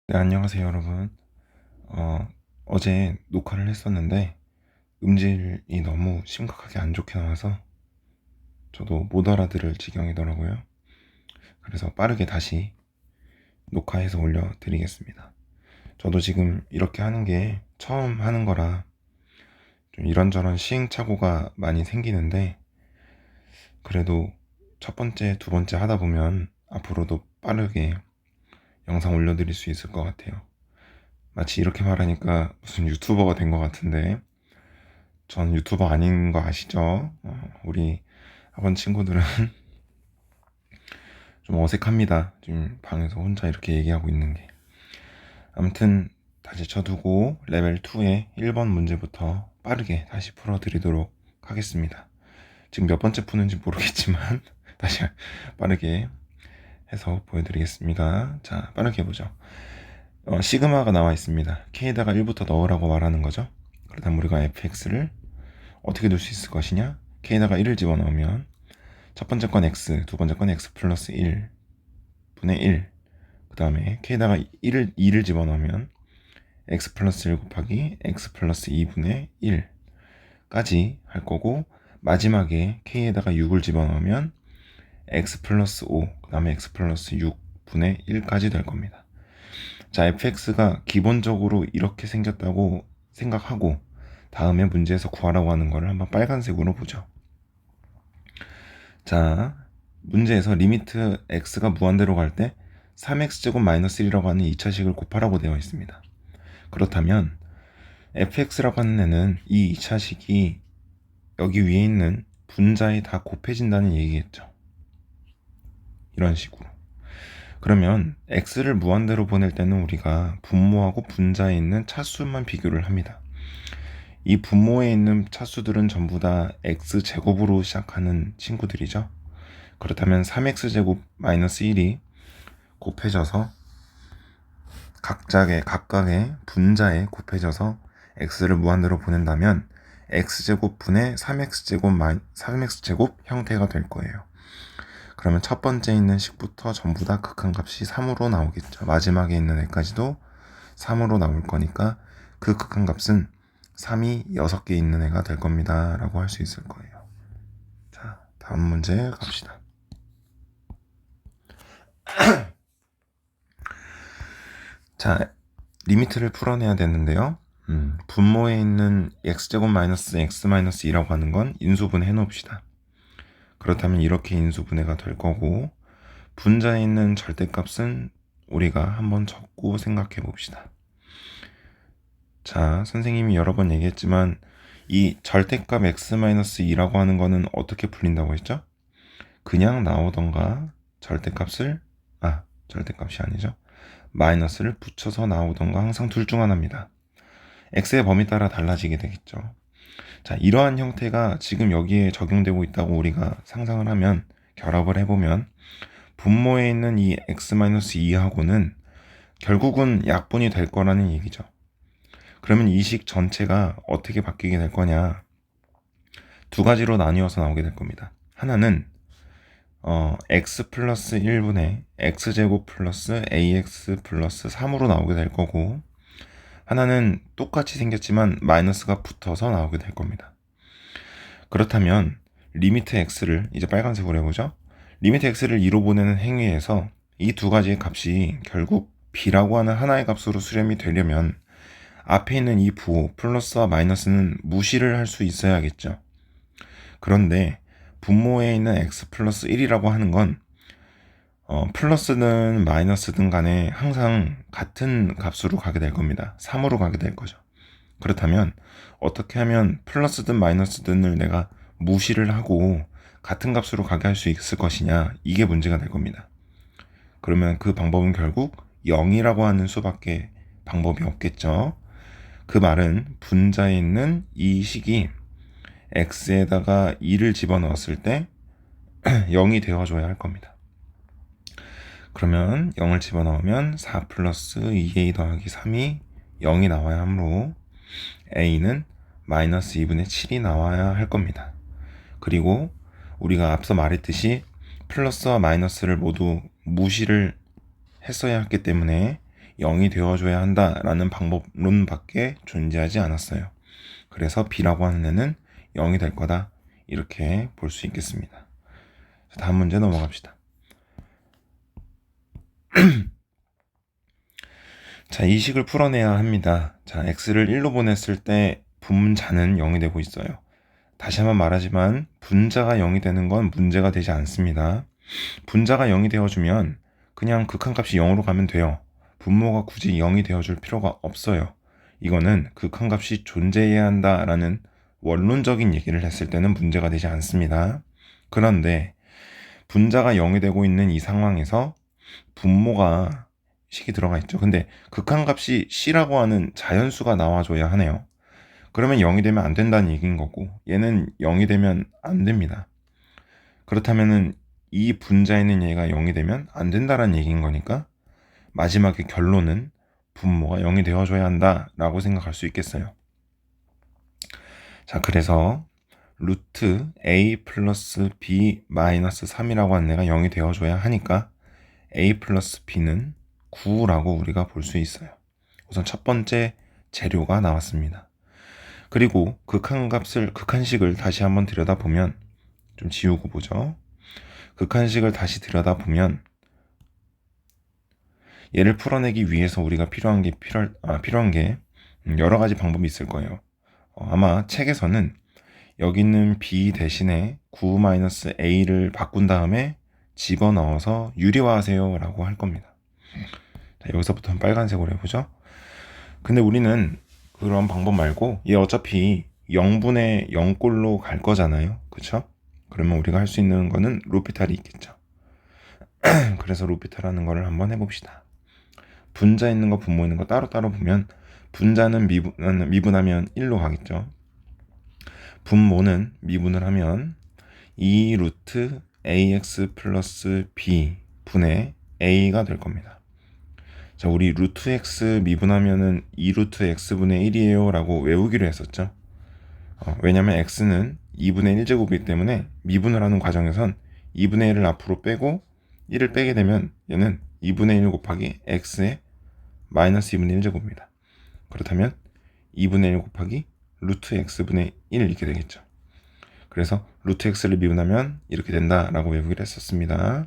네, 안녕하세요, 여러분. 어, 어제 녹화를 했었는데, 음질이 너무 심각하게 안 좋게 나와서 저도 못 알아들을 지경이더라고요. 그래서 빠르게 다시 녹화해서 올려드리겠습니다. 저도 지금 이렇게 하는 게 처음 하는 거라 좀 이런저런 시행착오가 많이 생기는데, 그래도 첫 번째, 두 번째 하다 보면 앞으로도 빠르게 영상 올려드릴 수 있을 것 같아요. 마치 이렇게 말하니까 무슨 유튜버가 된 것 같은데, 전 유튜버 아닌 거 아시죠? 우리 학원 친구들은 좀 어색합니다. 지금 방에서 혼자 이렇게 얘기하고 있는 게. 아무튼 다시 쳐두고 레벨 2의 1번 문제부터 빠르게 다시 풀어드리도록 하겠습니다. 지금 몇 번째 푸는지 모르겠지만 다시 빠르게 해서 보여드리겠습니다. 자, 빠르게 해보죠. 시그마가 나와 있습니다. K에다가 1부터 넣으라고 말하는 거죠. 그렇다면 우리가 fx를 어떻게 넣을 수 있을 것이냐? K에다가 1을 집어넣으면 첫 번째 건 x, 두 번째 건 x 플러스 1 분의 1. 그 다음에 k에다가 2를 집어넣으면 x 플러스 1 곱하기 x 플러스 2분의 1까지 할 거고, 마지막에 k에다가 6을 집어넣으면 x 플러스 5, 그 다음에 x 플러스 6분의 1까지 될 겁니다. 자, fx가 기본적으로 이렇게 생겼다고 생각하고 다음에 문제에서 구하라고 하는 거를 한번 빨간색으로 보죠. 자, 문제에서 리미트 x가 무한대로 갈 때 3x제곱 마이너스 1이라고 하는 2차식을 곱하라고 되어 있습니다. 그렇다면 fx라고 하는 애는 이 2차식이 여기 위에 있는 분자에 다 곱해진다는 얘기겠죠. 이런 식으로. 그러면 x를 무한대로 보낼 때는 우리가 분모하고 분자에 있는 차수만 비교를 합니다. 이 분모에 있는 차수들은 전부 다 x제곱으로 시작하는 친구들이죠. 그렇다면 3x제곱 마이너스 1이 곱해져서 각각의 분자에 곱해져서 x를 무한대로 보낸다면 x제곱 분의 3x제곱 형태가 될 거예요. 그러면 첫 번째 있는 식부터 전부 다 극한값이 3으로 나오겠죠. 마지막에 있는 애까지도 3으로 나올 거니까 그 극한값은 3이 6개 있는 애가 될 겁니다 라고 할 수 있을 거예요. 자, 다음 문제 갑시다. 자, 리미트를 풀어내야 되는데요. 분모에 있는 x제곱 마이너스 x 마이너스 2라고 하는 건 인수분해 해놓읍시다. 그렇다면 이렇게 인수분해가 될 거고, 분자에 있는 절대값은 우리가 한번 적고 생각해 봅시다. 자, 선생님이 여러 번 얘기했지만 이 절대값 x-2라고 하는 거는 어떻게 풀린다고 했죠? 그냥 나오던가 절대값이 아니죠. 마이너스를 붙여서 나오던가 항상 둘 중 하나입니다. x의 범위 따라 달라지게 되겠죠. 자, 이러한 형태가 지금 여기에 적용되고 있다고 우리가 상상을 하면, 결합을 해보면 분모에 있는 이 x-2하고는 결국은 약분이 될 거라는 얘기죠. 그러면 이 식 전체가 어떻게 바뀌게 될 거냐, 두 가지로 나뉘어서 나오게 될 겁니다. 하나는 x 플러스 1분의 x제곱 플러스 ax 플러스 3으로 나오게 될 거고, 하나는 똑같이 생겼지만 마이너스가 붙어서 나오게 될 겁니다. 그렇다면 리미트 x를 이제 빨간색으로 해보죠. 리미트 x를 2로 보내는 행위에서 이 두 가지의 값이 결국 b라고 하는 하나의 값으로 수렴이 되려면 앞에 있는 이 부호 플러스와 마이너스는 무시를 할 수 있어야겠죠. 그런데 분모에 있는 x 플러스 1이라고 하는 건 플러스든 마이너스든 간에 항상 같은 값으로 가게 될 겁니다. 3으로 가게 될 거죠. 그렇다면 어떻게 하면 플러스든 마이너스든을 내가 무시를 하고 같은 값으로 가게 할 수 있을 것이냐, 이게 문제가 될 겁니다. 그러면 그 방법은 결국 0이라고 하는 수밖에 방법이 없겠죠. 그 말은 분자에 있는 이 식이 x에다가 2를 집어넣었을 때 0이 되어줘야 할 겁니다. 그러면 0을 집어넣으면 4 플러스 2a 더하기 3이 0이 나와야 하므로 a는 마이너스 2분의 7이 나와야 할 겁니다. 그리고 우리가 앞서 말했듯이 플러스와 마이너스를 모두 무시를 했어야 했기 때문에 0이 되어줘야 한다라는 방법론밖에 존재하지 않았어요. 그래서 b라고 하는 애는 0이 될 거다, 이렇게 볼 수 있겠습니다. 다음 문제 넘어갑시다. 자, 이 식을 풀어내야 합니다. 자, x를 1로 보냈을 때 분자는 0이 되고 있어요. 다시 한번 말하지만 분자가 0이 되는 건 문제가 되지 않습니다. 분자가 0이 되어주면 그냥 극한값이 0으로 가면 돼요. 분모가 굳이 0이 되어줄 필요가 없어요. 이거는 극한값이 존재해야 한다라는 원론적인 얘기를 했을 때는 문제가 되지 않습니다. 그런데 분자가 0이 되고 있는 이 상황에서 분모가 식이 들어가 있죠. 근데 극한값이 c라고 하는 자연수가 나와줘야 하네요. 그러면 0이 되면 안 된다는 얘기인 거고, 얘는 0이 되면 안 됩니다. 그렇다면은 이 분자에 있는 얘가 0이 되면 안 된다라는 얘기인 거니까 마지막에 결론은 분모가 0이 되어줘야 한다라고 생각할 수 있겠어요. 자, 그래서 루트 a 플러스 b 마이너스 3이라고 하는 애가 0이 되어줘야 하니까 a 플러스 b는 9라고 우리가 볼 수 있어요. 우선 첫 번째 재료가 나왔습니다. 그리고 극한식을 다시 한번 들여다보면, 좀 지우고 보죠. 극한식을 다시 들여다보면 얘를 풀어내기 위해서 우리가 필요한 게 여러 가지 방법이 있을 거예요. 아마 책에서는 여기 있는 b 대신에 9-a를 바꾼 다음에 집어넣어서 유리화하세요 라고 할 겁니다. 자, 여기서부터 빨간색으로 해보죠. 근데 우리는 그런 방법 말고 얘 어차피 0분의 0꼴로 갈 거잖아요. 그쵸? 그러면 우리가 할 수 있는 거는 로피탈이 있겠죠. 그래서 로피탈하는 거를 한번 해봅시다. 분자 있는 거, 분모 있는 거 따로따로 보면 분자는 미분하면 1로 가겠죠. 분모는 미분을 하면 2 루트 ax 플러스 b 분의 a가 될 겁니다. 자, 우리 루트 x 미분하면은 2 루트 x분의 1이에요 라고 외우기로 했었죠. 왜냐면 x는 2분의 1제곱이기 때문에 미분을 하는 과정에선 2분의 1을 앞으로 빼고 1을 빼게 되면 얘는 2분의 1 곱하기 x의 마이너스 2분의 1제곱입니다. 그렇다면 2분의 1 곱하기 루트 x분의 1 이렇게 되겠죠. 그래서 루트 x를 미분하면 이렇게 된다라고 외우기로 했었습니다.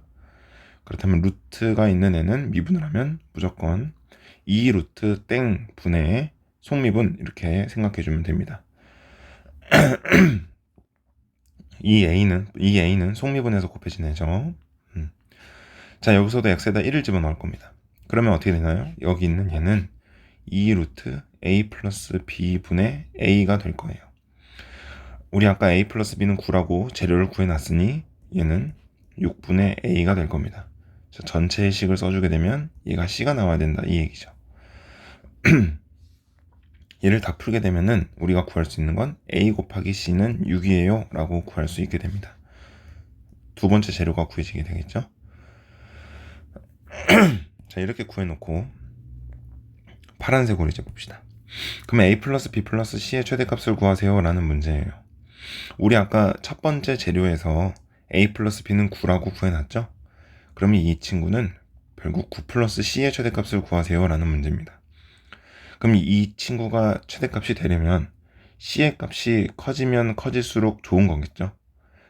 그렇다면 루트가 있는 애는 미분을 하면 무조건 2 루트 땡 분의 속미분, 이렇게 생각해 주면 됩니다. 이 a는 속미분에서 곱해진 애죠. 자, 여기서도 x에다 1을 집어넣을 겁니다. 그러면 어떻게 되나요? 여기 있는 얘는 2 루트 a 플러스 b 분의 a가 될 거예요. 우리 아까 a 플러스 b는 9라고 재료를 구해놨으니 얘는 6분의 a가 될 겁니다. 자, 전체의 식을 써주게 되면 얘가 c가 나와야 된다, 이 얘기죠. 얘를 다 풀게 되면은 우리가 구할 수 있는 건 a 곱하기 c는 6이에요 라고 구할 수 있게 됩니다. 두 번째 재료가 구해지게 되겠죠. 자, 이렇게 구해놓고 파란색으로 이제 봅시다. 그러면 a 플러스 b 플러스 c의 최대값을 구하세요 라는 문제예요. 우리 아까 첫 번째 재료에서 a 플러스 b는 9라고 구해놨죠. 그러면 이 친구는 결국 9 플러스 c의 최대값을 구하세요 라는 문제입니다. 그럼 이 친구가 최대값이 되려면 c의 값이 커지면 커질수록 좋은 거겠죠.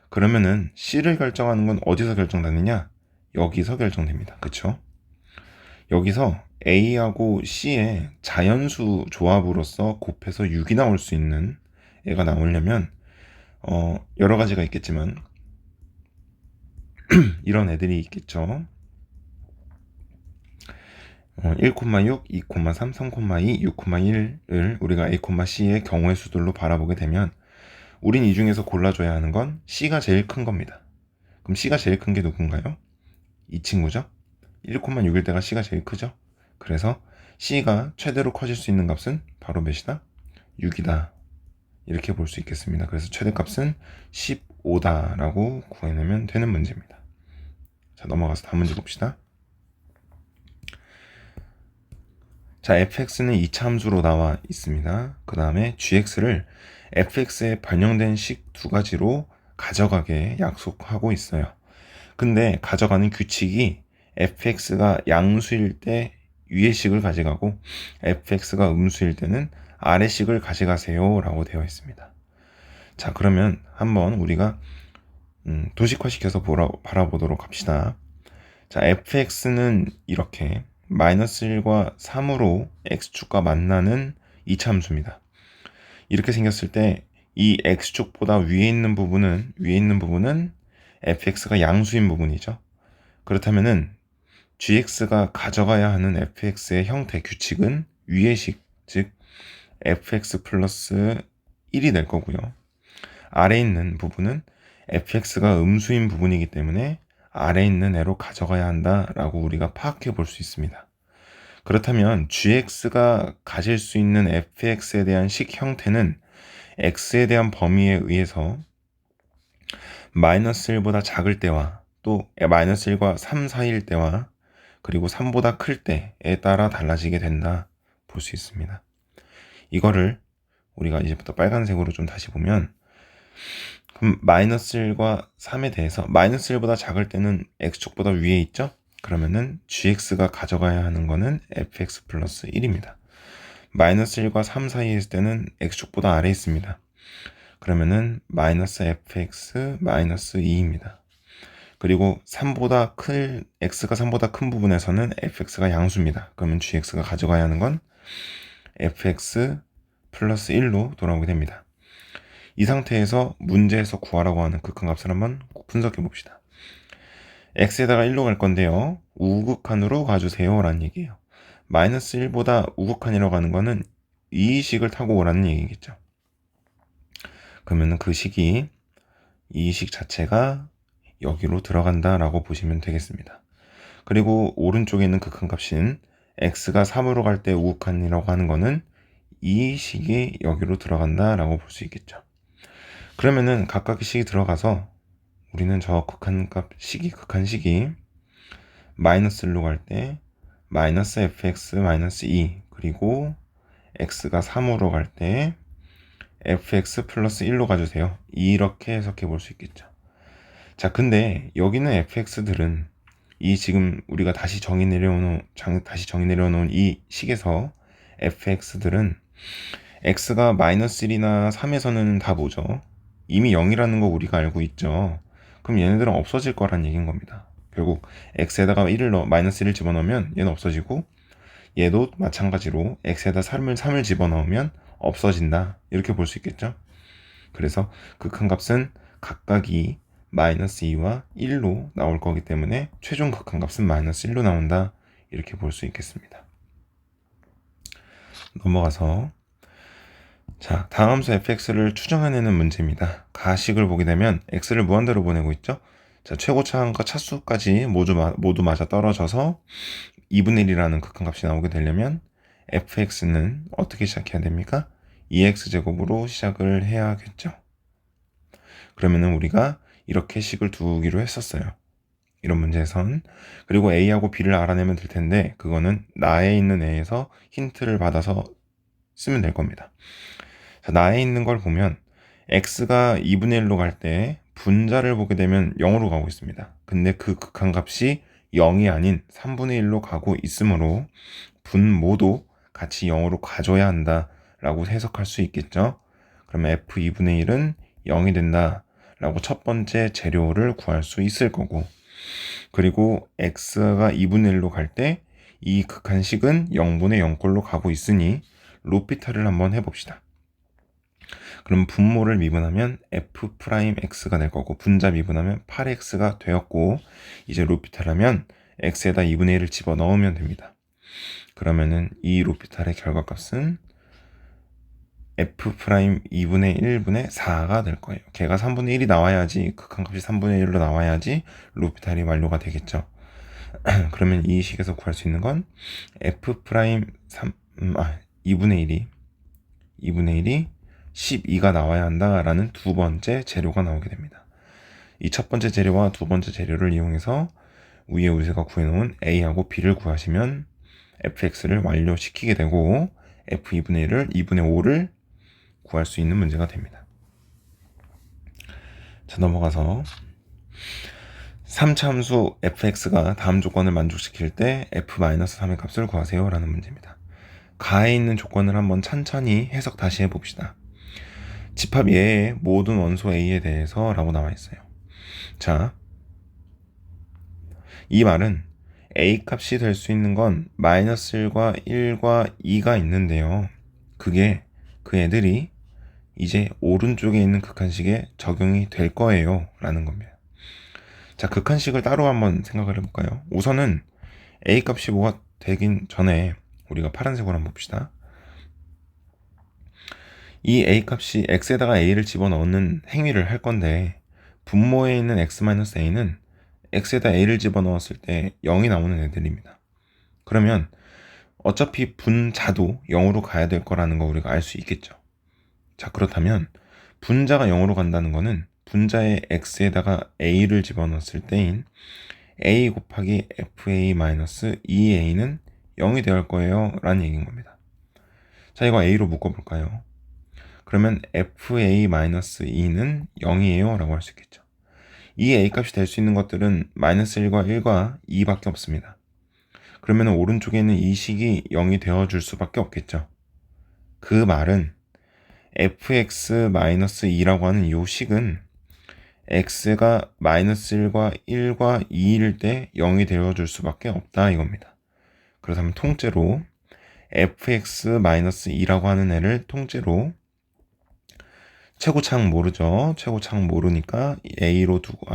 그러면은 c를 결정하는 건 어디서 결정되느냐? 여기서 결정됩니다. 그쵸? 여기서 a하고 c의 자연수 조합으로서 곱해서 6이 나올 수 있는 애가 나오려면 여러 가지가 있겠지만 이런 애들이 있겠죠. 1,6, 2,3, 3,2, 6,1을 우리가 a, c의 경우의 수들로 바라보게 되면 우린 이 중에서 골라줘야 하는 건 c가 제일 큰 겁니다. 그럼 c가 제일 큰 게 누군가요? 이 친구죠. 1,6일 때가 c가 제일 크죠. 그래서 c가 최대로 커질 수 있는 값은 바로 몇이다? 6이다. 이렇게 볼 수 있겠습니다. 그래서 최대값은 15다라고 구해내면 되는 문제입니다. 자, 넘어가서 다음 문제 봅시다. 자, fx는 2차 함수로 나와 있습니다. 그 다음에 gx를 fx에 반영된 식 두 가지로 가져가게 약속하고 있어요. 근데 가져가는 규칙이 fx가 양수일 때 위의 식을 가져가고 fx가 음수일 때는 아래 식을 가져가세요 라고 되어 있습니다. 자, 그러면 한번 우리가 도식화시켜서 바라보도록 합시다. 자, fx는 이렇게 마이너스 1과 3으로 x축과 만나는 이차함수입니다. 이렇게 생겼을 때 이 x축보다 위에 있는 부분은 fx가 양수인 부분이죠. 그렇다면은 gx가 가져가야 하는 fx의 형태 규칙은 위의 식, 즉 fx 플러스 1이 될 거고요. 아래에 있는 부분은 fx가 음수인 부분이기 때문에 아래에 있는 애로 가져가야 한다라고 우리가 파악해 볼 수 있습니다. 그렇다면 gx가 가질 수 있는 fx에 대한 식 형태는 x에 대한 범위에 의해서 마이너스 1보다 작을 때와 또 마이너스 1과 3 사이일 때와 그리고 3보다 클 때에 따라 달라지게 된다 볼 수 있습니다. 이거를 우리가 이제부터 빨간색으로 좀 다시 보면, 그럼 마이너스 1과 3에 대해서 마이너스 1보다 작을 때는 x축보다 위에 있죠? 그러면은 gx가 가져가야 하는 거는 fx 플러스 1입니다. 마이너스 1과 3 사이에 있을 때는 x축보다 아래에 있습니다. 그러면은 마이너스 fx 마이너스 2입니다. 그리고 x가 3보다 큰 부분에서는 fx가 양수입니다. 그러면 gx가 가져가야 하는 건 fx 플러스 1로 돌아오게 됩니다. 이 상태에서 문제에서 구하라고 하는 극한값을 한번 분석해 봅시다. x에다가 1로 갈 건데요. 우극한으로 가주세요 라는 얘기예요. 마이너스 1보다 우극한이라고 하는 거는 이 식을 타고 오라는 얘기겠죠. 그러면 그 식이 이 식 자체가 여기로 들어간다 라고 보시면 되겠습니다. 그리고 오른쪽에 있는 극한값인 x가 3으로 갈 때 우극한이라고 하는 거는 이 식이 여기로 들어간다 라고 볼 수 있겠죠. 그러면은 각각의 식이 들어가서 우리는 저 극한값 극한식이 마이너스 1로 갈 때 마이너스 fx 마이너스 2 그리고 x가 3으로 갈 때 fx 플러스 1로 가주세요. 이렇게 해석해 볼 수 있겠죠. 자, 근데 여기는 fx들은 이 지금 우리가 다시 정의 내려놓은 이 식에서 fx들은 x가 마이너스 1이나 3에서는 다 뭐죠? 이미 0이라는 거 우리가 알고 있죠. 그럼 얘네들은 없어질 거란 얘기인 겁니다. 결국 x에다가 마이너스 1을 집어넣으면 얘는 없어지고, 얘도 마찬가지로 x에다 3을 집어넣으면 없어진다, 이렇게 볼 수 있겠죠. 그래서 극한값은 각각이 마이너스 2와 1로 나올 거기 때문에 최종 극한값은 마이너스 1로 나온다, 이렇게 볼 수 있겠습니다. 넘어가서 자, 다함수 fx를 추정해내는 문제입니다. 가식을 보게 되면 x를 무한대로 보내고 있죠. 자, 최고차항과 차수까지 모두 맞아 떨어져서 2분의 1이라는 극한값이 나오게 되려면 fx는 어떻게 시작해야 됩니까? 2x제곱으로 시작을 해야겠죠. 그러면은 우리가 이렇게 식을 두기로 했었어요. 이런 문제에선. 그리고 a하고 b를 알아내면 될 텐데 그거는 나에 있는 애에서 힌트를 받아서 쓰면 될 겁니다. 자, 나에 있는 걸 보면 x가 2분의 1로 갈 때 분자를 보게 되면 0으로 가고 있습니다. 근데 그 극한값이 0이 아닌 3분의 1로 가고 있으므로 분모도 같이 0으로 가져야 한다 라고 해석할 수 있겠죠. 그러면 f2분의 1은 0이 된다 라고 첫 번째 재료를 구할 수 있을 거고, 그리고 x가 2분의 1로 갈 때 이 극한식은 0분의 0꼴로 가고 있으니 로피탈을 한번 해봅시다. 그럼 분모를 미분하면 f'x가 될 거고, 분자 미분하면 8x가 되었고, 이제 로피탈하면 x에다 2분의 1을 집어넣으면 됩니다. 그러면은 이 로피탈의 결과값은 f'2분의 1분의 4가 될 거예요. 걔가 3분의 1이 나와야지, 극한값이 3분의 1로 나와야지 로피탈이 완료가 되겠죠. 그러면 이 식에서 구할 수 있는 건 f'2분의 1이 12가 나와야 한다라는 두 번째 재료가 나오게 됩니다. 이 첫 번째 재료와 두 번째 재료를 이용해서 위에 우리가 구해놓은 a하고 b를 구하시면 fx를 완료시키게 되고 f2분의 1을 2분의 5를 구할 수 있는 문제가 됩니다. 자, 넘어가서 3차 함수 fx가 다음 조건을 만족시킬 때 f-3의 값을 구하세요 라는 문제입니다. 가에 있는 조건을 한번 천천히 해석 다시 해봅시다. 집합 예의 모든 원소 a에 대해서 라고 나와 있어요. 자, 이 말은 a 값이 될 수 있는 건 -1과 1과 2가 있는데요. 그게 그 애들이 이제 오른쪽에 있는 극한식에 적용이 될 거예요 라는 겁니다. 자, 극한식을 따로 한번 생각을 해볼까요? 우선은 a 값이 뭐가 되긴 전에 우리가 파란색으로 한번 봅시다. 이 a 값이 x에다가 a를 집어넣는 행위를 할 건데 분모에 있는 x-a는 x에다 a를 집어넣었을 때 0이 나오는 애들입니다. 그러면 어차피 분자도 0으로 가야 될 거라는 거 우리가 알 수 있겠죠. 자, 그렇다면 분자가 0으로 간다는 거는 분자의 x에다가 a를 집어넣었을 때인 a 곱하기 fa-2a는 0이 될 거예요 라는 얘기인 겁니다. 자, 이거 a로 묶어볼까요? 그러면 fa-2는 0이에요 라고 할 수 있겠죠. 이 a 값이 될 수 있는 것들은 -1과 1과 2밖에 없습니다. 그러면 오른쪽에 있는 이 식이 0이 되어줄 수밖에 없겠죠. 그 말은 fx-2라고 하는 이 식은 x가 -1과 1과 2일 때 0이 되어줄 수밖에 없다 이겁니다. 그렇다면 통째로 fx-2라고 하는 애를 통째로 최고차항 모르죠. 최고차항 모르니까 a로 두고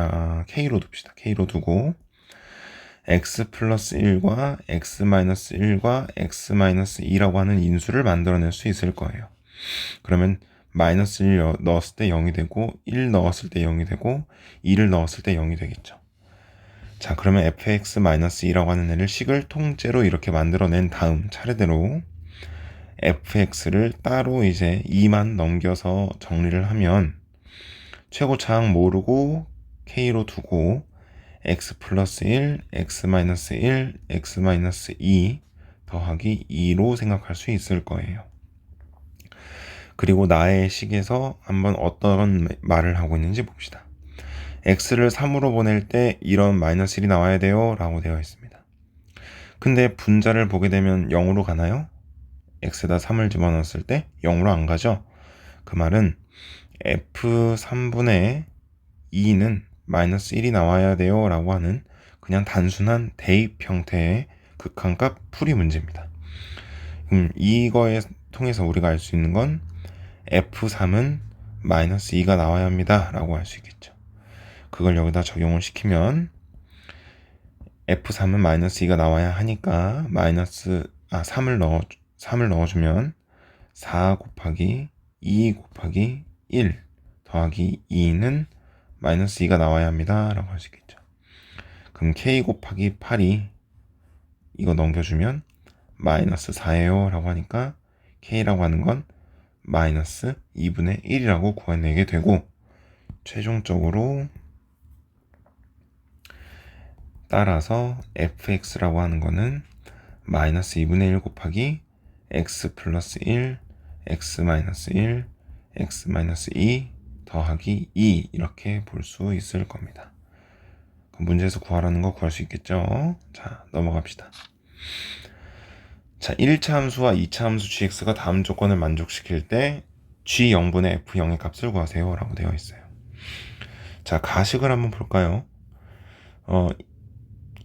k로 둡시다. k로 두고 x 플러스 1과 x 마이너스 1과 x 마이너스 2라고 하는 인수를 만들어낼 수 있을 거예요. 그러면 마이너스 1 넣었을 때 0이 되고 1 넣었을 때 0이 되고 2를 넣었을 때 0이 되겠죠. 자, 그러면 fx-2라고 하는 애를 식을 통째로 이렇게 만들어낸 다음 차례대로 fx를 따로 이제 2만 넘겨서 정리를 하면 최고차항 모르고 k로 두고 x 플러스 1, x 마이너스 1, x 마이너스 2 더하기 2로 생각할 수 있을 거예요. 그리고 나의 식에서 한번 어떤 말을 하고 있는지 봅시다. x를 3으로 보낼 때 이런 마이너스 1이 나와야 돼요 라고 되어 있습니다. 근데 분자를 보게 되면 0으로 가나요? x에다 3을 집어넣었을 때 0으로 안 가죠. 그 말은 f3분의 2는 마이너스 1이 나와야 돼요 라고 하는 그냥 단순한 대입 형태의 극한값 풀이 문제입니다. 이거에 통해서 우리가 알 수 있는 건 f3은 마이너스 2가 나와야 합니다 라고 할 수 있겠죠. 그걸 여기다 적용을 시키면 f3은 마이너스 2가 나와야 하니까 3을 넣어주면 4 곱하기 2 곱하기 1 더하기 2는 마이너스 2가 나와야 합니다 라고 할 수 있겠죠. 그럼 k 곱하기 8이 이거 넘겨주면 마이너스 4예요 라고 하니까 k라고 하는 건 마이너스 2분의 1이라고 구해내게 되고 최종적으로 따라서 fx라고 하는 거는 마이너스 2분의 1 곱하기 x 플러스 1, x 마이너스 1, x 마이너스 2 더하기 2 이렇게 볼 수 있을 겁니다. 문제에서 구하라는 거 구할 수 있겠죠? 자, 넘어갑시다. 자, 1차 함수와 2차 함수 gx가 다음 조건을 만족시킬 때 g0분의 f0의 값을 구하세요 라고 되어 있어요. 자, 가식을 한번 볼까요?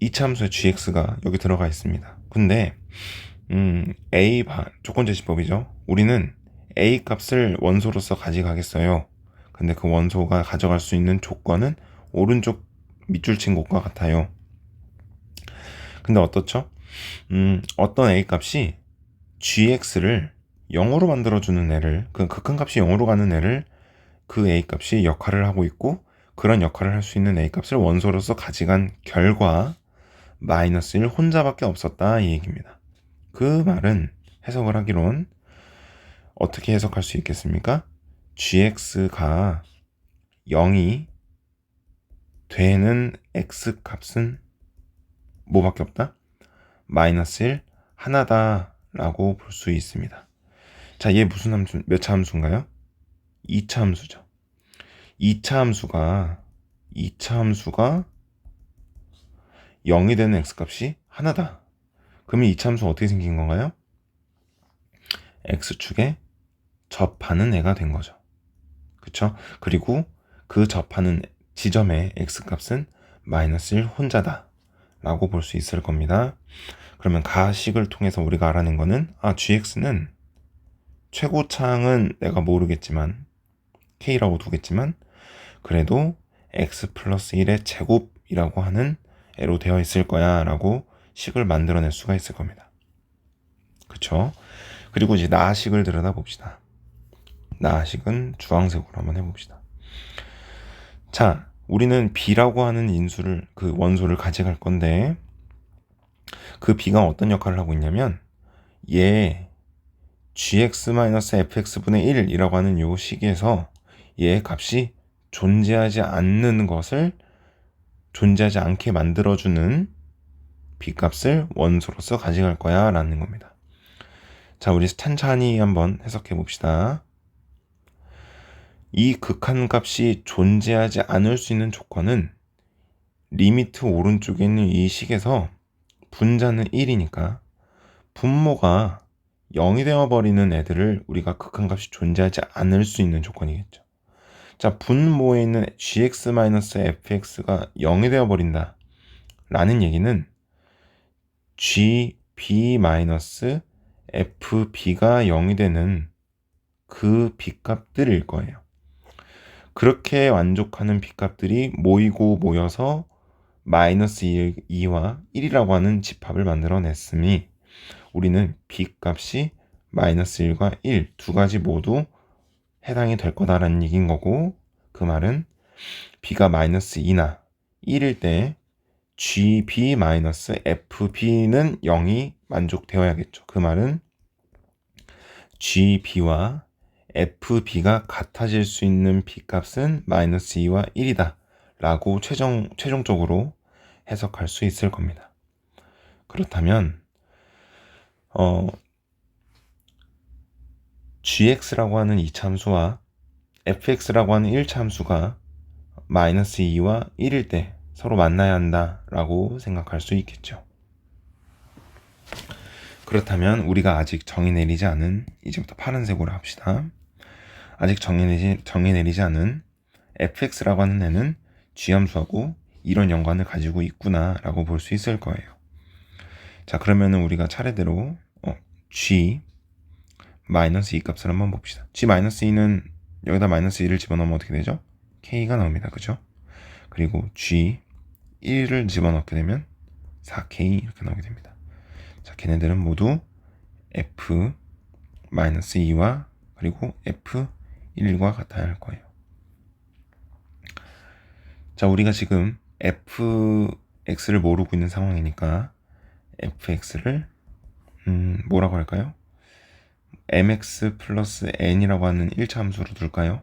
2차 함수의 gx가 여기 들어가 있습니다. 근데 a 조건 제시법이죠. 우리는 a 값을 원소로서 가져가겠어요. 근데 그 원소가 가져갈 수 있는 조건은 오른쪽 밑줄 친 것과 같아요. 근데 어떻죠? 어떤 a 값이 gx를 0으로 만들어주는 애를, 그 극한값이 0으로 가는 애를 그 a 값이 역할을 하고 있고, 그런 역할을 할 수 있는 a 값을 원소로서 가져간 결과 마이너스 1 혼자밖에 없었다 이 얘기입니다. 그 말은 해석을 하기론 어떻게 해석할 수 있겠습니까? gx가 0이 되는 x 값은 뭐밖에 없다? 마이너스 1 하나다 라고 볼 수 있습니다. 자, 얘 무슨 함수, 몇 차 함수인가요? 2차 함수죠. 2차 함수가 0이 되는 x값이 하나다. 그러면 이 참수가 어떻게 생긴 건가요? x축에 접하는 애가 된 거죠. 그쵸? 그리고 그 접하는 지점의 x값은 -1 혼자다 라고 볼 수 있을 겁니다. 그러면 가식을 통해서 우리가 알아낸 거는 gx는 최고창은 내가 모르겠지만 k라고 두겠지만 그래도 x 플러스 1의 제곱이라고 하는 애로 되어 있을 거야 라고 식을 만들어낼 수가 있을 겁니다. 그쵸? 그리고 이제 나식을 들여다봅시다. 나식은 주황색으로 한번 해봅시다. 자, 우리는 b라고 하는 인수를, 그 원소를 가져갈 건데 그 b가 어떤 역할을 하고 있냐면 얘 gx-fx분의 1이라고 하는 요 식에서 얘의 값이 존재하지 않는 것을 존재하지 않게 만들어주는 b값을 원소로서 가져갈 거야 라는 겁니다. 자, 우리 천천히 한번 해석해 봅시다. 이 극한값이 존재하지 않을 수 있는 조건은 리미트 오른쪽에 있는 이 식에서 분자는 1이니까 분모가 0이 되어버리는 애들을 우리가 극한값이 존재하지 않을 수 있는 조건이겠죠. 자, 분모에 있는 gx-fx가 0이 되어버린다 라는 얘기는 gb-fb가 0이 되는 그 b값들일 거예요. 그렇게 만족하는 b값들이 모이고 모여서 -2와 1이라고 하는 집합을 만들어냈으니 우리는 b값이 -1과 1 두 가지 모두 해당이 될 거다라는 얘기인 거고, 그 말은 b가 -2나 1일 때 gb-fb는 0이 만족되어야겠죠. 그 말은 gb와 fb가 같아질 수 있는 b값은 -2와 1이다 라고 최종적으로 해석할 수 있을 겁니다. 그렇다면 gx라고 하는 이 참수와 fx라고 하는 1참수가 -2와 1일 때 서로 만나야 한다 라고 생각할 수 있겠죠. 그렇다면 우리가 아직 정의 내리지 않은, 이제부터 파란색으로 합시다. 아직 정의 내리지 않은 fx라고 하는 애는 g함수하고 이런 연관을 가지고 있구나 라고 볼 수 있을 거예요. 자, 그러면은 우리가 차례대로 g -2 값을 한번 봅시다. g-2는 여기다 -2를 집어넣으면 어떻게 되죠? k가 나옵니다. 그죠? 그리고 g 1을 집어넣게 되면 4k 이렇게 나오게 됩니다. 자, 걔네들은 모두 f-2와 그리고 f1과 같아야 할 거예요. 자, 우리가 지금 fx를 모르고 있는 상황이니까 fx를 뭐라고 할까요? mx 플러스 n이라고 하는 1차 함수로 둘까요?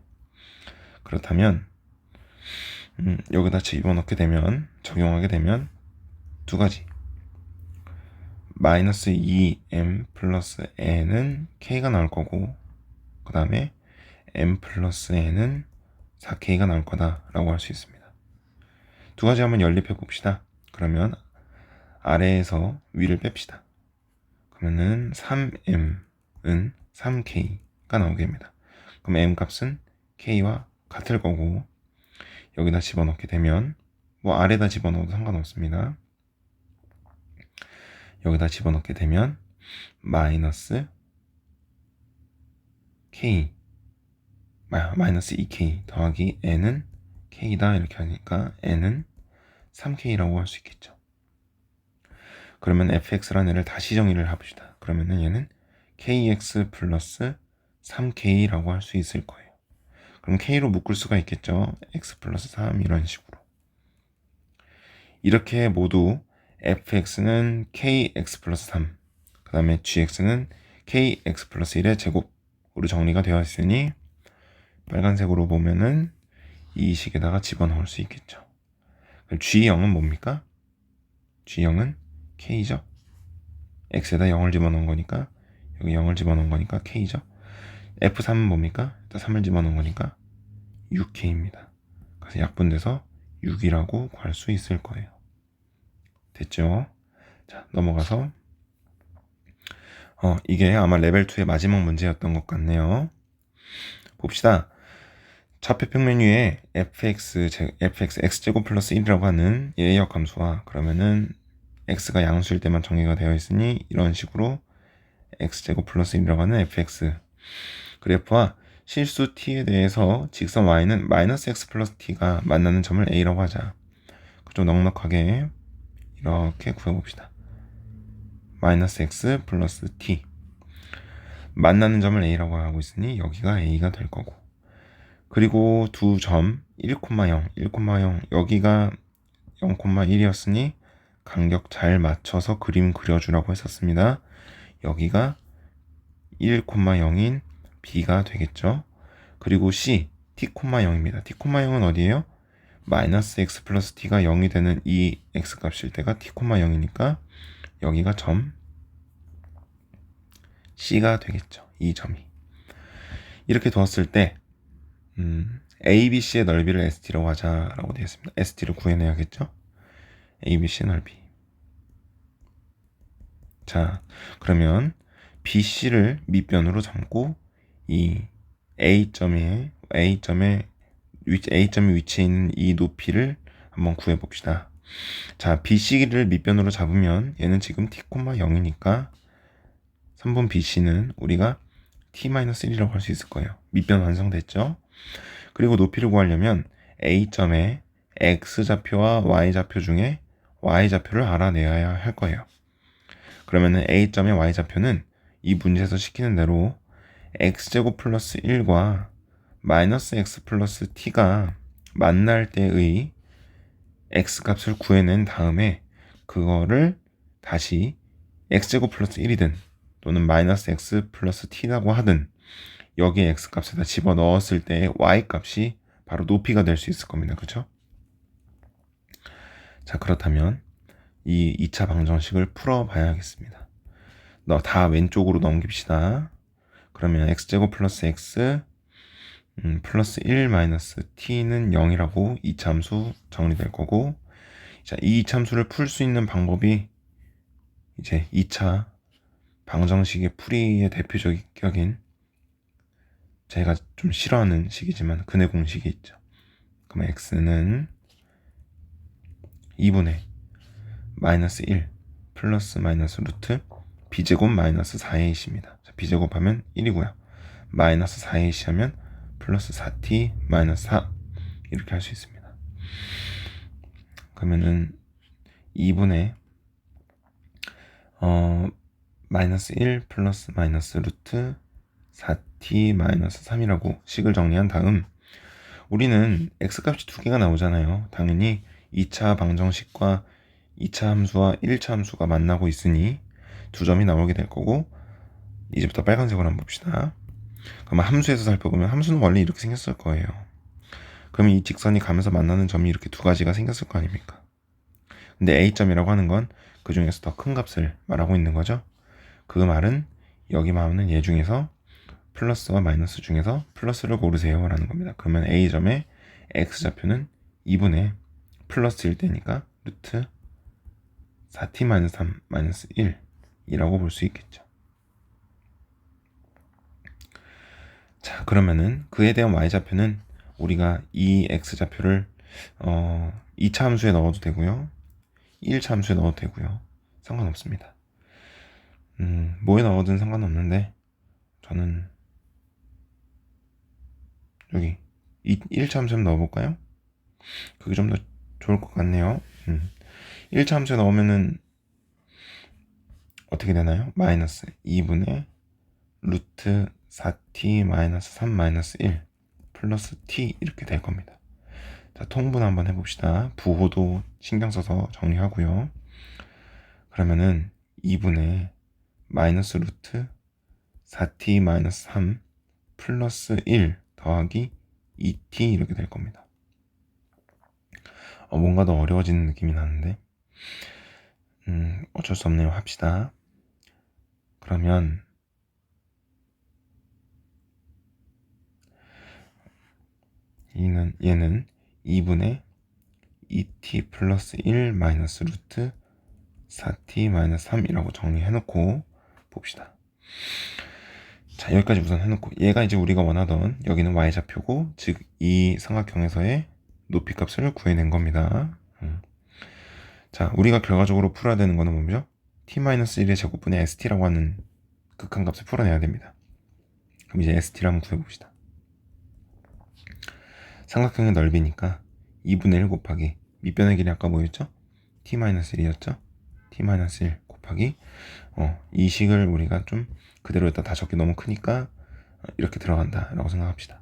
그렇다면 여기다 집어넣게 되면, 적용하게 되면 두 가지, -2m 플러스 n은 k가 나올 거고, 그 다음에 m 플러스 n은 4k가 나올 거다 라고 할 수 있습니다. 두 가지 한번 연립해 봅시다. 그러면 아래에서 위를 뺍시다. 그러면은 3m은 3k가 나오게 됩니다. 그럼 m 값은 k와 같을 거고, 여기다 집어넣게 되면 뭐 아래다 집어넣어도 상관없습니다. 여기다 집어넣게 되면 마이너스 k 마이너스 2k 더하기 n은 k다 이렇게 하니까 n은 3k라고 할 수 있겠죠. 그러면 fx라는 애를 다시 정의를 해봅시다. 그러면은 얘는 kx 플러스 3k라고 할 수 있을 거예요. 그럼 k로 묶을 수가 있겠죠. x 플러스 3 이런 식으로. 이렇게 모두 fx는 kx 플러스 3, 그 다음에 gx는 kx 플러스 1의 제곱으로 정리가 되어 있으니 빨간색으로 보면은 이 식에다가 집어넣을 수 있겠죠. 그럼 g0은 뭡니까? g0은 k죠. x에다 0을 집어넣은 거니까, 여기 0을 집어넣은 거니까 k죠. f3은 뭡니까? 일단 3을 집어넣은 거니까 6k입니다. 그래서 약분돼서 6이라고 구할 수 있을 거예요. 됐죠? 자, 넘어가서 이게 아마 레벨 2의 마지막 문제였던 것 같네요. 봅시다. 좌표평 메뉴에 fx x제곱 플러스 1이라고 하는 예역 함수와 그러면은 x가 양수일 때만 정의가 되어 있으니 이런 식으로 x제곱 플러스 1이라고 하는 fx 그래프와 실수 t에 대해서 직선 y는 마이너스 x 플러스 t가 만나는 점을 a라고 하자. 좀 넉넉하게 이렇게 구해봅시다. 마이너스 x 플러스 t 만나는 점을 a라고 하고 있으니 여기가 a가 될 거고, 그리고 두 점 1,0, 1,0 여기가 0,1이었으니 간격 잘 맞춰서 그림 그려주라고 했었습니다. 여기가 1,0인 b가 되겠죠. 그리고 c t,0입니다. t,0은 어디예요? 마이너스 x 플러스 t가 0이 되는 이 x 값일 때가 t,0이니까 여기가 점 c가 되겠죠. 이 점이 이렇게 두었을 때 ABC의 넓이를 ST라고 하자라고 되어 있습니다. ST를 구해내야겠죠? ABC의 넓이. 자, 그러면 BC를 밑변으로 삼고 이 A점이 위치해 있는 이 높이를 한번 구해봅시다. 자, BC를 밑변으로 잡으면 얘는 지금 t,0이니까 3번 BC는 우리가 t-1이라고 할 수 있을 거예요. 밑변 완성됐죠? 그리고 높이를 구하려면 A점의 X좌표와 Y좌표 중에 Y좌표를 알아내야 할 거예요. 그러면은 A점의 Y좌표는 이 문제에서 시키는 대로 X제곱 플러스 1과 마이너스 X 플러스 T가 만날 때의 X값을 구해낸 다음에 그거를 다시 X제곱 플러스 1이든 또는 마이너스 X 플러스 T라고 하든 여기에 X값에다 집어넣었을 때의 Y값이 바로 높이가 될 수 있을 겁니다. 그렇죠? 자, 그렇다면 이 2차 방정식을 풀어봐야겠습니다. 다 왼쪽으로 넘깁시다. 그러면 x제곱 플러스 x 플러스 1 마이너스 t는 0이라고 2차 함수 정리될 거고, 자, 이 2차 함수를 풀 수 있는 방법이 이제 2차 방정식의 풀이의 대표적인 제가 좀 싫어하는 식이지만 근해 공식이 있죠. 그러면 x는 2분의 마이너스 1 플러스 마이너스 루트 b제곱 마이너스 4ac입니다. 자, b제곱하면 1이고요. 마이너스 4ac 하면 플러스 4t 마이너스 4 이렇게 할 수 있습니다. 그러면은 2분의 마이너스 1 플러스 마이너스 루트 4t 마이너스 3이라고 식을 정리한 다음 우리는 x값이 두 개가 나오잖아요. 당연히 2차 방정식과 2차 함수와 1차 함수가 만나고 있으니 두 점이 나오게 될 거고, 이제부터 빨간색으로 한번 봅시다. 그러면 함수에서 살펴보면 함수는 원래 이렇게 생겼을 거예요. 그럼 이 직선이 가면서 만나는 점이 이렇게 두 가지가 생겼을 거 아닙니까? 근데 A점이라고 하는 건 그 중에서 더 큰 값을 말하고 있는 거죠. 그 말은 여기 나오는 얘 중에서 플러스와 마이너스 중에서 플러스를 고르세요 라는 겁니다. 그러면 A점의 X좌표는 2분의 플러스일 때니까 루트 4t-3 마이너스 1이라고 볼 수 있겠죠. 자, 그러면은 그에 대한 y좌표는 우리가 이 x좌표를 2차 함수에 넣어도 되고요, 1차 함수에 넣어도 되고요, 상관없습니다. 뭐에 넣어든 상관없는데 저는 여기 1차 함수에 넣어볼까요? 그게 좀 더 좋을 것 같네요. 1차 함수에 넣으면은 어떻게 되나요? 마이너스 2분의 루트 4t 마이너스 3 마이너스 1 플러스 t 이렇게 될 겁니다. 자, 통분 한번 해봅시다. 부호도 신경 써서 정리하고요. 그러면은 2분의 마이너스 루트 4t 마이너스 3 플러스 1 더하기 2t 이렇게 될 겁니다. 뭔가 더 어려워지는 느낌이 나는데 어쩔 수 없네요. 합시다. 그러면 얘는 2분의 2t 플러스 1 마이너스 루트 4t-3이라고 정리해놓고 봅시다. 자, 여기까지 우선 해놓고 얘가 이제 우리가 원하던 여기는 y좌표고 즉 이 삼각형에서의 높이 값을 구해낸 겁니다. 자, 우리가 결과적으로 풀어야 되는 거는 뭐죠? t-1의 제곱분의 st라고 하는 극한값을 풀어내야 됩니다. 그럼 이제 st를 한번 구해봅시다. 삼각형의 넓이니까 2분의 1 곱하기 밑변의 길이 아까 뭐였죠? t-1이었죠? t-1 곱하기 이 식을 우리가 좀 그대로 다 적기 너무 크니까 이렇게 들어간다 라고 생각합시다.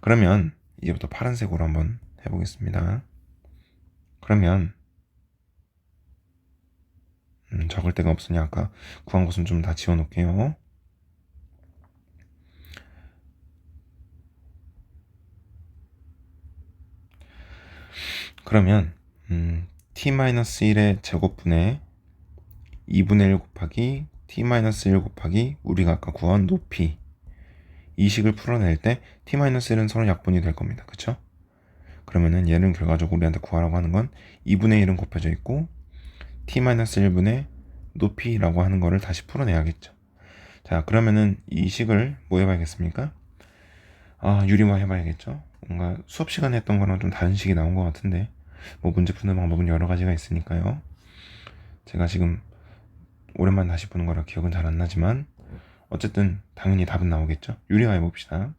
그러면 이제부터 파란색으로 한번 해보겠습니다. 그러면 적을 데가 없으니 아까 구한 것은 좀 다 지워놓을게요. 그러면 t-1의 제곱분의 2분의 1 곱하기 t-1 곱하기 우리가 아까 구한 높이 이 식을 풀어낼 때 t-1은 서로 약분이 될 겁니다. 그쵸? 그러면은 얘는 결과적으로 우리한테 구하라고 하는 건 2분의 1은 곱해져 있고 t-1분의 높이라고 하는 거를 다시 풀어내야겠죠. 자, 그러면은 이 식을 뭐 해봐야겠습니까? 유리화 해봐야겠죠. 뭔가 수업 시간에 했던 거랑 좀 다른 식이 나온 것 같은데 뭐 문제 푸는 방법은 여러 가지가 있으니까요. 제가 지금 오랜만에 다시 보는 거라 기억은 잘 안 나지만 어쨌든 당연히 답은 나오겠죠. 유리화 해봅시다.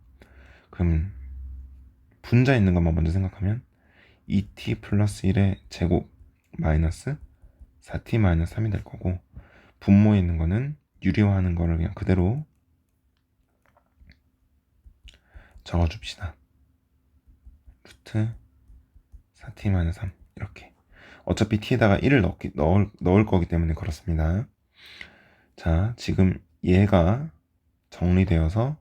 그럼 분자 있는 것만 먼저 생각하면 2t 플러스 1의 제곱 마이너스 4t 마이너스 3이 될 거고 분모에 있는 거는 유리화하는 거를 그냥 그대로 적어줍시다. 루트 4t 마이너스 3 이렇게 어차피 t에다가 1을 넣을 거기 때문에 그렇습니다. 자, 지금 얘가 정리되어서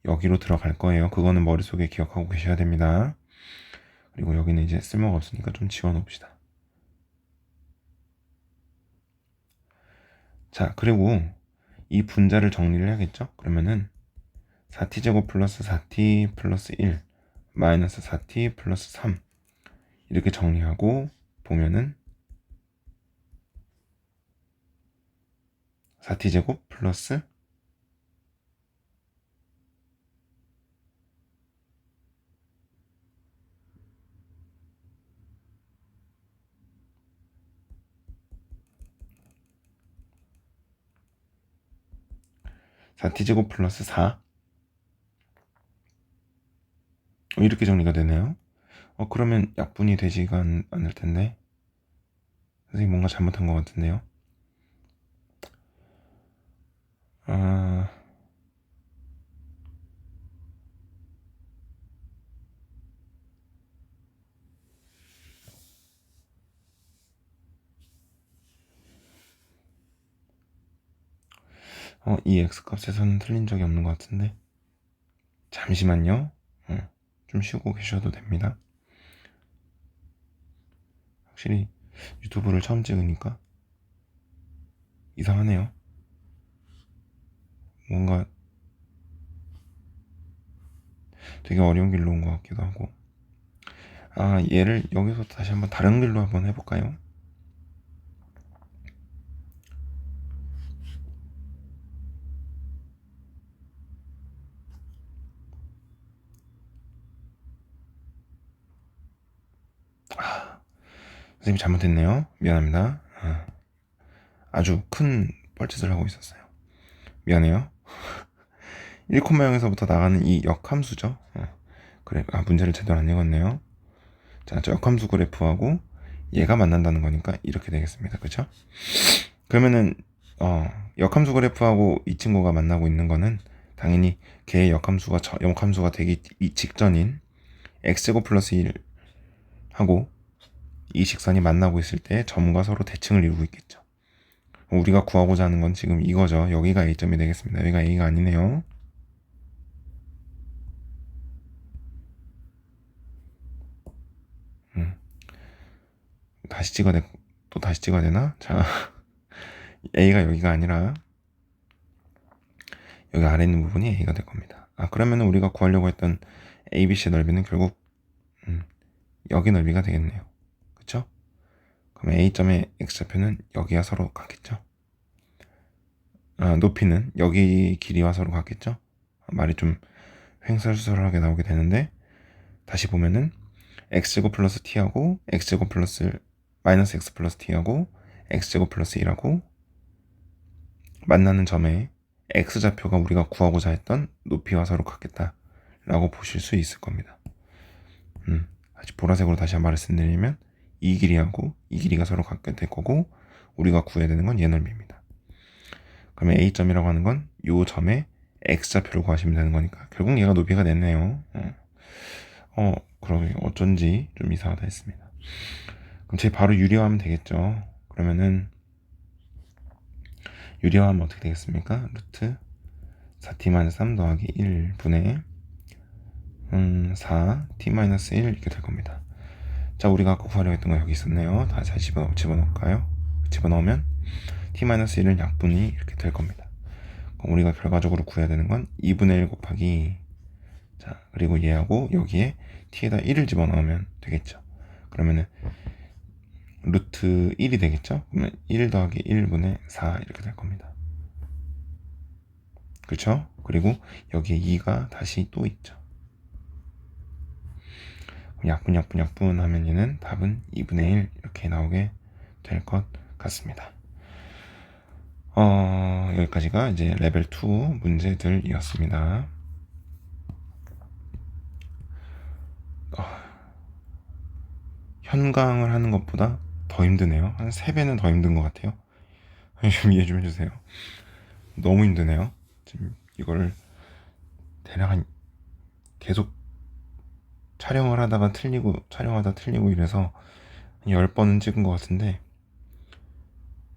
여기로 들어갈 거예요. 그거는 머릿속에 기억하고 계셔야 됩니다. 그리고 여기는 이제 쓸모가 없으니까 좀 지워놓읍시다. 자, 그리고 이 분자를 정리를 해야겠죠? 그러면은 4t제곱 플러스 4t 플러스 1 마이너스 4t 플러스 3 이렇게 정리하고 보면은 4t제곱 플러스 4t제곱 플러스 4 이렇게 정리가 되네요. 그러면 약분이 되지가 않을 텐데 선생님 뭔가 잘못한 것 같은데요. 이 x값에서는 틀린 적이 없는 것 같은데 잠시만요. 좀 쉬고 계셔도 됩니다. 확실히 유튜브를 처음 찍으니까 이상하네요. 뭔가 되게 어려운 길로 온 것 같기도 하고 얘를 여기서 다시 한번 다른 길로 한번 해볼까요? 선생님이 잘못했네요. 미안합니다. 아주 큰 뻘짓을 하고 있었어요. 미안해요. 1,0에서부터 나가는 이 역함수죠. 그래, 문제를 제대로 안 읽었네요. 자, 저 역함수 그래프하고 얘가 만난다는 거니까 이렇게 되겠습니다. 그쵸? 그러면은 역함수 그래프하고 이 친구가 만나고 있는 거는 당연히 걔의 역함수가 되기 직전인 x제곱 플러스 1하고 이 직선이 만나고 있을 때 점과 서로 대칭을 이루고 있겠죠. 우리가 구하고자 하는 건 지금 이거죠. 여기가 A점이 되겠습니다. 여기가 A가 아니네요. 또 다시 찍어야 되나? 자, A가 여기가 아니라 여기 아래 있는 부분이 A가 될 겁니다. 그러면 우리가 구하려고 했던 ABC 넓이는 결국 여기 넓이가 되겠네요. 그쵸? 그럼 A점의 x좌표는 여기와 서로 같겠죠? 높이는 여기 길이와 서로 같겠죠? 말이 좀 횡설수설하게 나오게 되는데, 다시 보면은 x제곱 플러스 t하고 x제곱 플러스 마이너스 x 플러스 t하고 x제곱 플러스 1하고 만나는 점에 x좌표가 우리가 구하고자 했던 높이와 서로 같겠다 라고 보실 수 있을 겁니다. 다시 보라색으로 다시 한번 말씀드리면 이 길이하고 이 길이가 서로 같게 될 거고, 우리가 구해야 되는 건 얘 넓이입니다. 그러면 A점이라고 하는 건 요 점에 x좌표를 구하시면 되는 거니까 결국 얘가 높이가 됐네요. 그러게 어쩐지 좀 이상하다 했습니다. 그럼 제 바로 유리화하면 되겠죠. 그러면은 유리화하면 어떻게 되겠습니까? 루트 4t-3 더하기 1분의 4t-1 이렇게 될 겁니다. 자, 우리가 아까 구하려고 했던 거 여기 있었네요. 다시 집어넣을까요? 집어넣으면 t-1은 약분이 이렇게 될 겁니다. 그럼 우리가 결과적으로 구해야 되는 건 2분의 1 곱하기, 자, 그리고 얘하고 여기에 t에다 1을 집어넣으면 되겠죠. 그러면은 루트 1이 되겠죠. 그러면 1 더하기 1분의 4 이렇게 될 겁니다. 그렇죠? 그리고 여기에 2가 다시 또 있죠. 약분 하면 얘는 답은 2분의 1 이렇게 나오게 될 것 같습니다. 여기까지가 이제 레벨 2 문제들이었습니다. 현강을 하는 것보다 더 힘드네요. 한 3배는 더 힘든 것 같아요. 좀 이해 좀 해주세요. 너무 힘드네요. 지금 이걸 대략 한 계속 촬영하다 틀리고 이래서 10번은 찍은 것 같은데,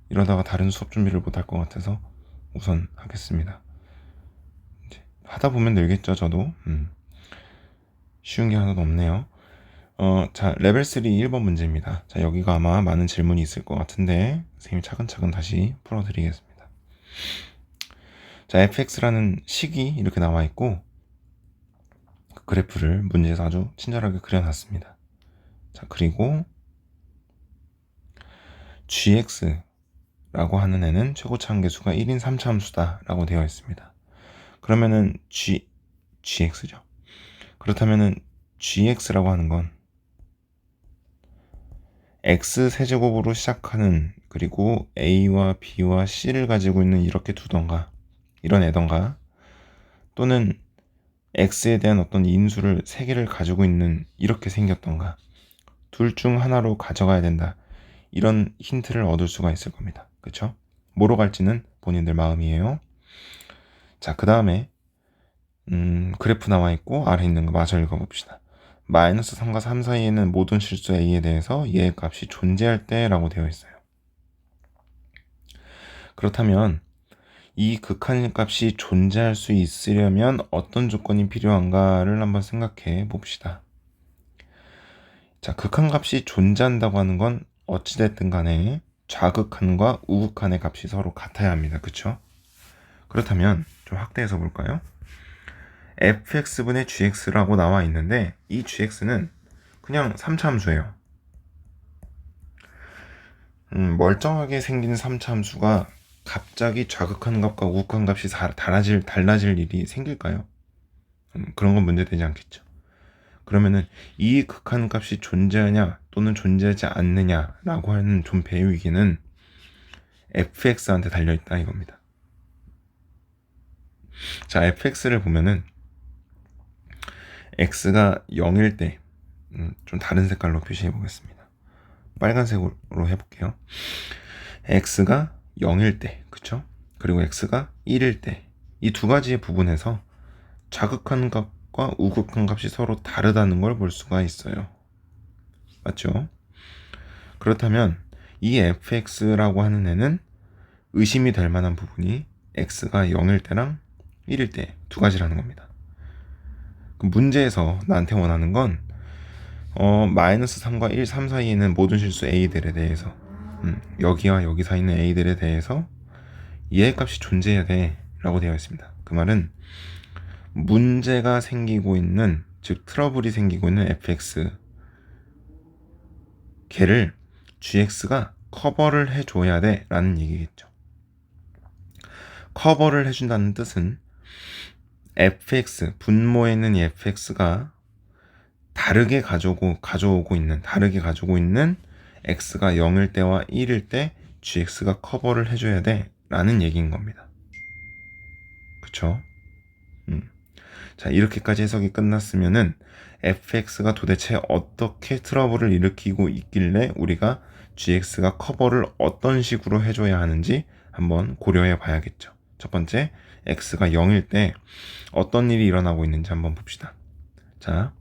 이러다가 다른 수업 준비를 못할 것 같아서 우선 하겠습니다. 이제 하다 보면 늘겠죠, 저도. 쉬운 게 하나도 없네요. 자, 레벨 3 1번 문제입니다. 자, 여기가 아마 많은 질문이 있을 것 같은데 선생님이 차근차근 다시 풀어드리겠습니다. 자, fx라는 식이 이렇게 나와 있고 그 그래프를 문제에서 아주 친절하게 그려놨습니다. 자, 그리고 gx라고 하는 애는 최고차 한계수가 1인 3차 함수다 라고 되어 있습니다. 그러면은 gx죠. 그렇다면은 gx라고 하는 건 x세제곱으로 시작하는, 그리고 a와 b와 c를 가지고 있는 이렇게 두던가 이런 애던가, 또는 x에 대한 어떤 인수를 3개를 가지고 있는 이렇게 생겼던가, 둘 중 하나로 가져가야 된다, 이런 힌트를 얻을 수가 있을 겁니다. 그쵸? 뭐로 갈지는 본인들 마음이에요. 자, 그 다음에 그래프 나와 있고 아래 있는 거 마저 읽어봅시다. 마이너스 3과 3 사이에는 모든 실수 a에 대해서 얘의 값이 존재할 때 라고 되어 있어요. 그렇다면 이 극한 값이 존재할 수 있으려면 어떤 조건이 필요한가를 한번 생각해 봅시다. 자, 극한 값이 존재한다고 하는 건 어찌됐든 간에 좌극한과 우극한의 값이 서로 같아야 합니다. 그쵸? 그렇다면 좀 확대해서 볼까요? fx분의 gx라고 나와 있는데 이 gx는 그냥 3차 함수예요. 멀쩡하게 생긴 3차 함수가 갑자기 좌극한 값과 우극한 값이 달라질 일이 생길까요? 그런 건 문제되지 않겠죠. 그러면은 이 극한 값이 존재하냐 또는 존재하지 않느냐라고 하는 좀 배우기는 fx한테 달려있다 이겁니다. 자, fx를 보면은 x가 0일 때 좀 다른 색깔로 표시해 보겠습니다. 빨간색으로 해볼게요. x가 0일 때, 그쵸? 그리고 x가 1일 때, 이 두 가지의 부분에서 좌극한 값과 우극한 값이 서로 다르다는 걸 볼 수가 있어요. 맞죠? 그렇다면 이 fx라고 하는 애는 의심이 될 만한 부분이 x가 0일 때랑 1일 때 두 가지라는 겁니다. 그 문제에서 나한테 원하는 건 마이너스 3과 1, 3 사이에 있는 모든 실수 a들에 대해서 여기와 여기 사이에 있는 a들에 대해서 얘의 값이 존재해야 돼 라고 되어 있습니다. 그 말은 문제가 생기고 있는, 즉 트러블이 생기고 있는 fx 걔를 gx가 커버를 해줘야 돼 라는 얘기겠죠. 커버를 해준다는 뜻은 fx, 분모에 있는 이 fx가 다르게 가져오고 있는 x가 0일 때와 1일 때 gx가 커버를 해줘야 돼 라는 얘기인 겁니다. 그쵸? 자, 이렇게까지 해석이 끝났으면은 fx가 도대체 어떻게 트러블을 일으키고 있길래 우리가 gx가 커버를 어떤 식으로 해줘야 하는지 한번 고려해 봐야겠죠. 첫 번째, x가 0일 때 어떤 일이 일어나고 있는지 한번 봅시다. 자,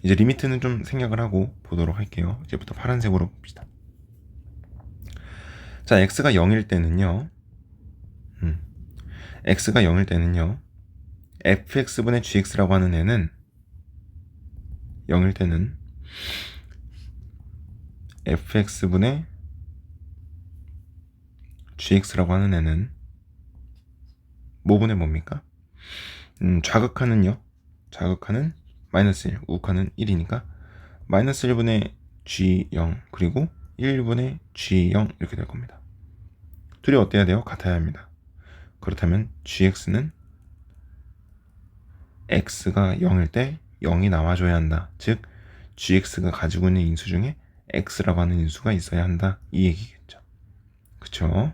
이제 리미트는 좀 생략을 하고 보도록 할게요. 이제부터 파란색으로 봅시다. 자, x가 0일 때는요. x가 0일 때는요. fx분의 gx라고 하는 애는 0일 때는 fx분의 gx라고 하는 애는 뭐분의 뭡니까? 자극하는 마이너스 1, 우극하는 1이니까 마이너스 1분의 g0 그리고 1분의 g0 이렇게 될 겁니다. 둘이 어때야 돼요? 같아야 합니다. 그렇다면 gx는 x가 0일 때 0이 나와줘야 한다. 즉 gx가 가지고 있는 인수 중에 x라고 하는 인수가 있어야 한다. 이 얘기겠죠. 그쵸?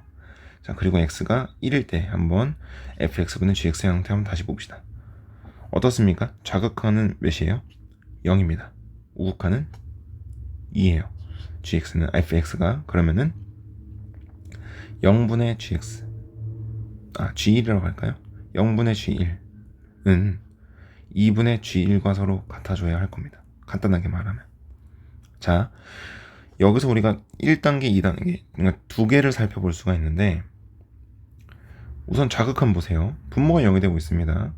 자, 그리고 x가 1일 때 한번 fx분의 gx 형태 한번 다시 봅시다. 어떻습니까? 자극하는 몇이에요? 0입니다. 우극하는 2예요. gx는 fx가 그러면은 0분의 gx g1이라고 할까요? 0분의 g1은 2분의 g1과 서로 같아줘야 할 겁니다. 간단하게 말하면. 자, 여기서 우리가 1단계, 2단계 그러니까 두 개를 살펴볼 수가 있는데 우선 자극함 보세요. 분모가 0이 되고 있습니다.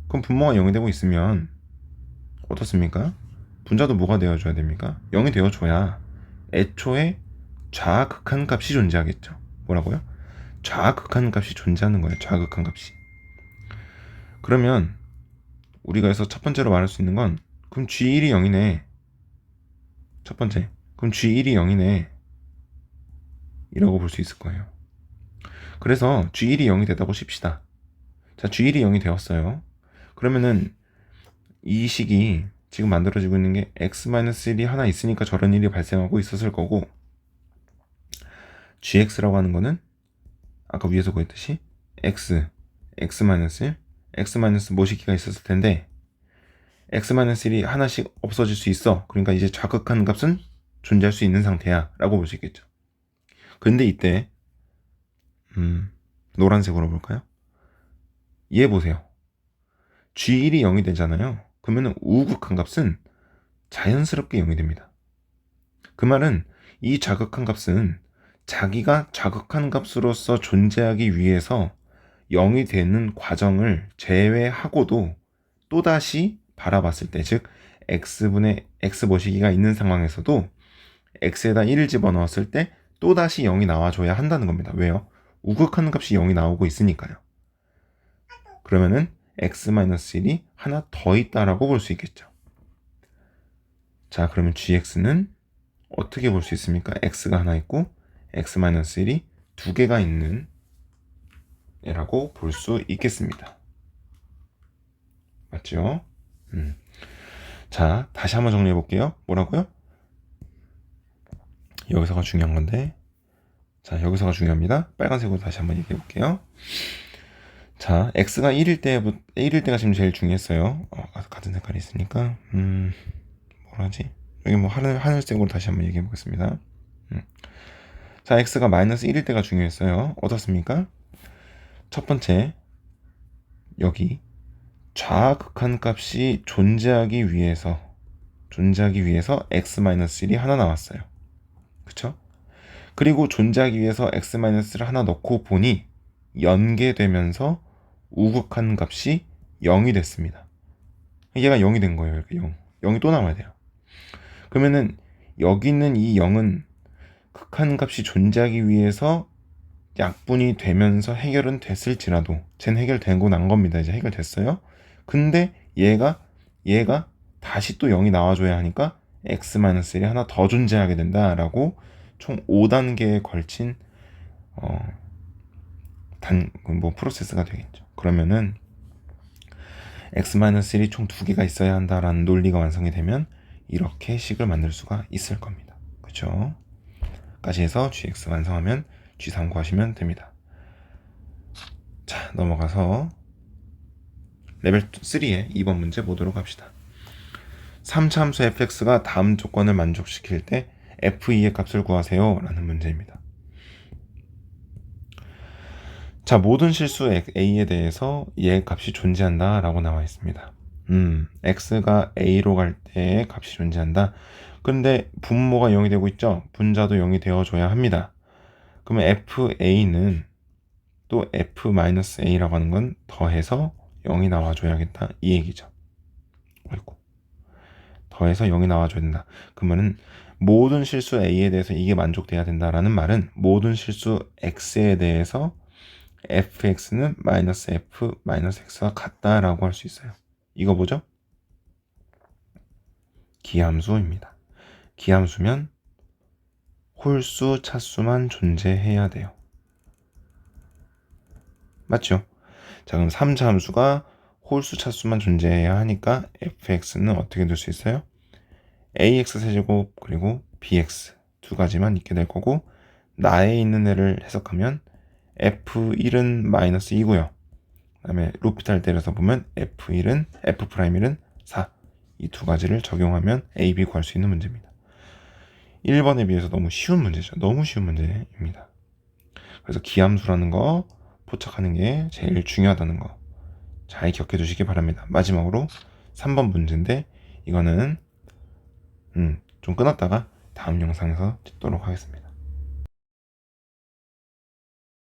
그럼 분모가 0이 되고 있으면 어떻습니까? 분자도 뭐가 되어줘야 됩니까? 0이 되어줘야 애초에 좌극한 값이 존재하겠죠. 뭐라고요? 좌극한 값이 존재하는 거예요. 좌극한 값이. 그러면 우리가 여기서 첫 번째로 말할 수 있는 건 그럼 G1이 0이네. 첫 번째. 그럼 G1이 0이네. 이라고 볼 수 있을 거예요. 그래서 G1이 0이 됐다고 칩시다. 자, G1이 0이 되었어요. 그러면은 이 식이 지금 만들어지고 있는 게 x-1이 하나 있으니까 저런 일이 발생하고 있었을 거고 gx라고 하는 거는 아까 위에서 보였듯이 x-1 x- 모시기가 있었을 텐데 x-1이 하나씩 없어질 수 있어. 그러니까 이제 자극한 값은 존재할 수 있는 상태야 라고 볼 수 있겠죠. 근데 이때 노란색으로 볼까요? 얘 보세요. G1이 0이 되잖아요. 그러면 우극한 값은 자연스럽게 0이 됩니다. 그 말은 이 자극한 값은 자기가 자극한 값으로서 존재하기 위해서 0이 되는 과정을 제외하고도 또다시 바라봤을 때, 즉 x분의 x 모시기가 있는 상황에서도 x에다 1을 집어넣었을 때 또다시 0이 나와줘야 한다는 겁니다. 왜요? 우극한 값이 0이 나오고 있으니까요. 그러면은 x-1이 하나 더 있다라고 볼 수 있겠죠. 자, 그러면 gx는 어떻게 볼 수 있습니까? x가 하나 있고 x-1이 두 개가 있는 애라고 볼 수 있겠습니다. 맞죠? 자, 다시 한번 정리해 볼게요. 뭐라고요? 여기서가 중요한 건데, 자, 여기서가 중요합니다. 빨간색으로 다시 한번 얘기해 볼게요. 자, x가 1일 때가 지금 제일 중요했어요. 같은 색깔이 있으니까, 뭐라지? 여기 뭐 하늘색으로 다시 한번 얘기해 보겠습니다. 자, x가 마이너스 1일 때가 중요했어요. 어떻습니까? 첫 번째, 여기 좌극한 값이 존재하기 위해서 x-1이 하나 나왔어요. 그쵸? 그리고 존재하기 위해서 x-를 하나 넣고 보니 연계되면서 우극한 값이 0이 됐습니다. 얘가 0이 된 거예요. 이렇게 0이 또 나와야 돼요. 그러면은 여기 있는 이 0은 극한 값이 존재하기 위해서 약분이 되면서 해결은 됐을지라도 쟨 해결되고 난 겁니다. 이제 해결됐어요. 근데 얘가 다시 또 0이 나와줘야 하니까 x-1이 하나 더 존재하게 된다라고 총 5단계에 걸친 프로세스가 되겠죠. 그러면은 x-1이 총 2개가 있어야 한다라는 논리가 완성이 되면 이렇게 식을 만들 수가 있을 겁니다. 그쵸? 까지 해서 gx 완성하면 g3 구하시면 됩니다. 자, 넘어가서 레벨 3의 2번 문제 보도록 합시다. 3차 함수 fx가 다음 조건을 만족시킬 때 f2의 값을 구하세요 라는 문제입니다. 자, 모든 실수 a에 대해서 얘의 값이 존재한다 라고 나와 있습니다. x가 a로 갈 때 값이 존재한다. 근데 분모가 0이 되고 있죠. 분자도 0이 되어줘야 합니다. 그러면 fa는 또 f-a라고 하는 건 더해서 0이 나와줘야겠다 이 얘기죠. 아이고. 더해서 0이 나와줘야 된다. 그러면은 모든 실수 a에 대해서 이게 만족돼야 된다라는 말은 모든 실수 x에 대해서 fx는 마이너스 f 마이너스 x와 같다라고 할 수 있어요. 이거 뭐죠? 기함수입니다. 기함수면 홀수, 차수만 존재해야 돼요. 맞죠? 자, 그럼 3차 함수가 홀수, 차수만 존재해야 하니까 fx는 어떻게 될 수 있어요? ax 세제곱 그리고 bx 두 가지만 있게 될 거고 나에 있는 애를 해석하면 f1은 마이너스 2고요. 그 다음에 루피탈 때려서 보면 f'1은 4. 이 두 가지를 적용하면 a, b 구할 수 있는 문제입니다. 1번에 비해서 너무 쉬운 문제죠. 너무 쉬운 문제입니다. 그래서 기함수라는 거 포착하는 게 제일 중요하다는 거 잘 기억해 두시기 바랍니다. 마지막으로 3번 문제인데 이거는 좀 끊었다가 다음 영상에서 찍도록 하겠습니다.